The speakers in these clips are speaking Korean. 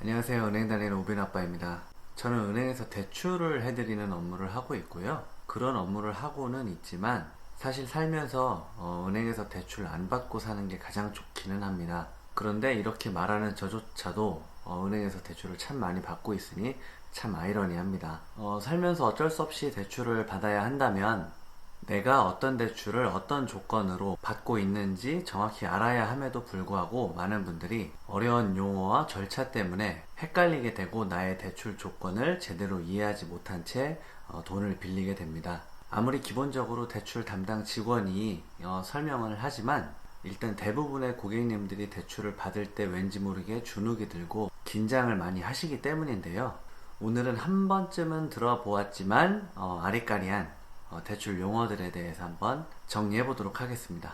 안녕하세요. 은행 다니는 오빈 아빠입니다. 저는 은행에서 대출을 해드리는 업무를 하고 있고요. 그런 업무를 하고는 있지만 사실 살면서 은행에서 대출 안 받고 사는 게 가장 좋기는 합니다. 그런데 이렇게 말하는 저조차도 은행에서 대출을 참 많이 받고 있으니 참 아이러니합니다. 살면서 어쩔 수 없이 대출을 받아야 한다면 내가 어떤 대출을 어떤 조건으로 받고 있는지 정확히 알아야 함에도 불구하고 많은 분들이 어려운 용어와 절차 때문에 헷갈리게 되고 나의 대출 조건을 제대로 이해하지 못한 채 돈을 빌리게 됩니다. 아무리 기본적으로 대출 담당 직원이 설명을 하지만 일단 대부분의 고객님들이 대출을 받을 때 왠지 모르게 주눅이 들고 긴장을 많이 하시기 때문인데요. 오늘은 한 번쯤은 들어보았지만 아리까리한 대출 용어들에 대해서 한번 정리해 보도록 하겠습니다.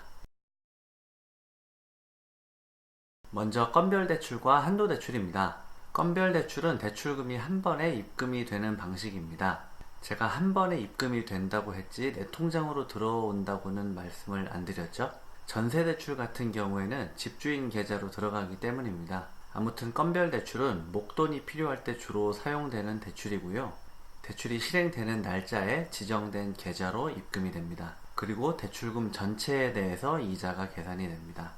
먼저 건별 대출과 한도 대출입니다. 건별 대출은 대출금이 한 번에 입금이 되는 방식입니다. 제가 한 번에 입금이 된다고 했지 내 통장으로 들어온다고는 말씀을 안 드렸죠. 전세 대출 같은 경우에는 집주인 계좌로 들어가기 때문입니다. 아무튼 건별 대출은 목돈이 필요할 때 주로 사용되는 대출이고요. 대출이 실행되는 날짜에 지정된 계좌로 입금이 됩니다. 그리고 대출금 전체에 대해서 이자가 계산이 됩니다.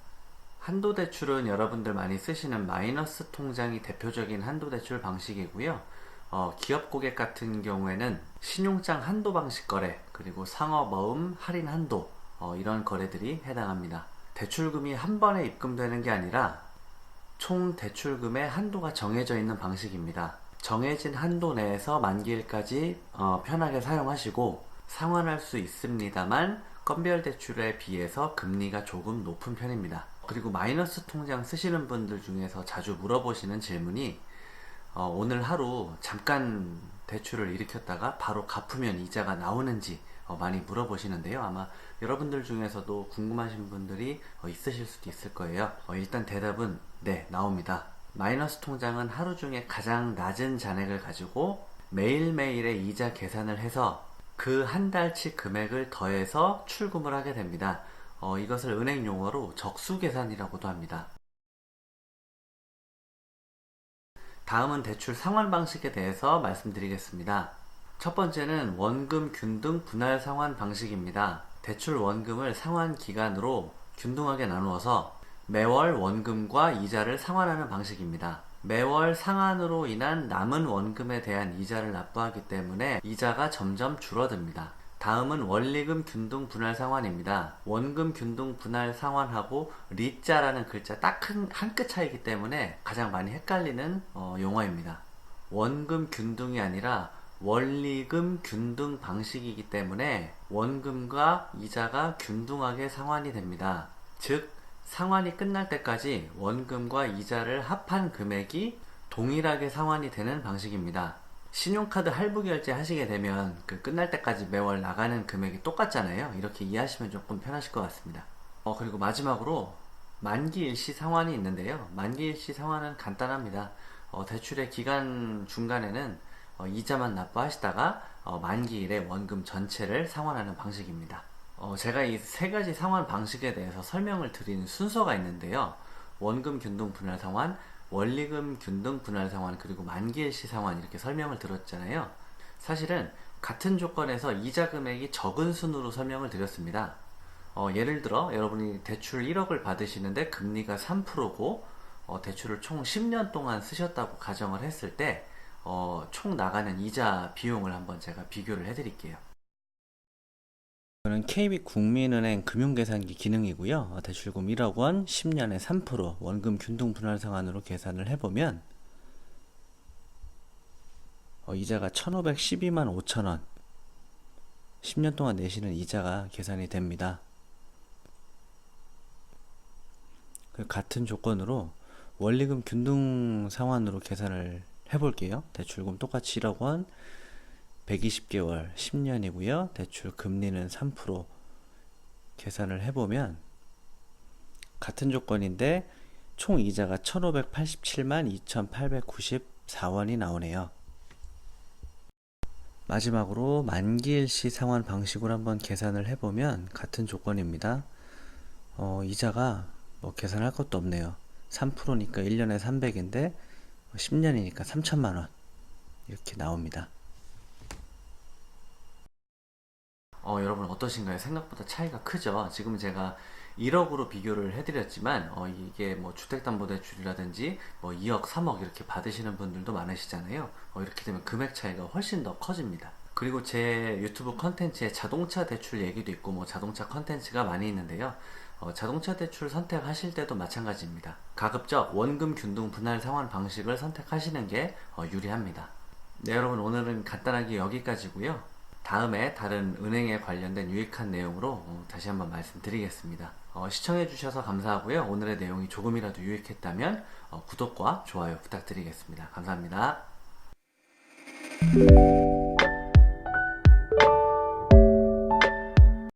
한도 대출은 여러분들 많이 쓰시는 마이너스 통장이 대표적인 한도 대출 방식이고요. 기업 고객 같은 경우에는 신용장 한도 방식 거래, 그리고 상업어음 할인 한도, 이런 거래들이 해당합니다. 대출금이 한 번에 입금되는 게 아니라 총 대출금의 한도가 정해져 있는 방식입니다. 정해진 한도 내에서 만기일까지 편하게 사용하시고 상환할 수 있습니다만 건별 대출에 비해서 금리가 조금 높은 편입니다. 그리고 마이너스 통장 쓰시는 분들 중에서 자주 물어보시는 질문이 오늘 하루 잠깐 대출을 일으켰다가 바로 갚으면 이자가 나오는지 많이 물어보시는데요. 아마 여러분들 중에서도 궁금하신 분들이 있으실 수도 있을 거예요. 일단 대답은 네, 나옵니다. 마이너스 통장은 하루 중에 가장 낮은 잔액을 가지고 매일매일의 이자 계산을 해서 그 한 달치 금액을 더해서 출금을 하게 됩니다. 이것을 은행 용어로 적수계산이라고도 합니다. 다음은 대출 상환 방식에 대해서 말씀드리겠습니다. 첫 번째는 원금 균등 분할 상환 방식입니다. 대출 원금을 상환 기간으로 균등하게 나누어서 매월 원금과 이자를 상환하는 방식입니다. 매월 상환으로 인한 남은 원금에 대한 이자를 납부하기 때문에 이자가 점점 줄어듭니다. 다음은 원리금 균등 분할 상환입니다. 원금 균등 분할 상환하고 리자라는 글자 딱 한 끗 차이기 때문에 가장 많이 헷갈리는 용어입니다. 원금 균등이 아니라 원리금 균등 방식이기 때문에 원금과 이자가 균등하게 상환이 됩니다. 즉 상환이 끝날 때까지 원금과 이자를 합한 금액이 동일하게 상환이 되는 방식입니다. 신용카드 할부 결제 하시게 되면 그 끝날 때까지 매월 나가는 금액이 똑같잖아요. 이렇게 이해하시면 조금 편하실 것 같습니다. 그리고 마지막으로 만기 일시 상환이 있는데요. 만기 일시 상환은 간단합니다. 대출의 기간 중간에는 이자만 납부하시다가 만기일에 원금 전체를 상환하는 방식입니다. 제가 이 세 가지 상환 방식에 대해서 설명을 드리는 순서가 있는데요. 원금 균등 분할 상환, 원리금 균등 분할 상환, 그리고 만기일시 상환 이렇게 설명을 들었잖아요. 사실은 같은 조건에서 이자 금액이 적은 순으로 설명을 드렸습니다. 예를 들어 여러분이 대출 1억을 받으시는데 금리가 3%고 대출을 총 10년 동안 쓰셨다고 가정을 했을 때 총 나가는 이자 비용을 한번 제가 비교를 해드릴게요. 이거는 KB국민은행 금융계산기 기능이고요. 대출금 1억 원, 10년에 3%, 원금 균등 분할 상환으로 계산을 해보면 이자가 1,512만 5천원, 10년 동안 내시는 이자가 계산이 됩니다. 같은 조건으로 원리금 균등 상환으로 계산을 해볼게요. 대출금 똑같이 1억 원, 120개월 10년이고요. 대출 금리는 3% 계산을 해보면 같은 조건인데 총 이자가 1,587만 2,894원이 나오네요. 마지막으로 만기일시 상환 방식으로 한번 계산을 해보면 같은 조건입니다. 이자가 뭐 계산할 것도 없네요. 3%니까 1년에 300인데 10년이니까 3천만 원 이렇게 나옵니다. 여러분 어떠신가요? 생각보다 차이가 크죠? 지금 제가 1억으로 비교를 해드렸지만 이게 뭐 주택담보대출이라든지 뭐 2억, 3억 이렇게 받으시는 분들도 많으시잖아요. 이렇게 되면 금액 차이가 훨씬 더 커집니다. 그리고 제 유튜브 컨텐츠에 자동차 대출 얘기도 있고 뭐 자동차 컨텐츠가 많이 있는데요. 자동차 대출 선택하실 때도 마찬가지입니다. 가급적 원금 균등 분할 상환 방식을 선택하시는 게 유리합니다. 네, 여러분 오늘은 간단하게 여기까지고요. 다음에 다른 은행에 관련된 유익한 내용으로 다시 한번 말씀드리겠습니다. 시청해주셔서 감사하고요. 오늘의 내용이 조금이라도 유익했다면 구독과 좋아요 부탁드리겠습니다. 감사합니다.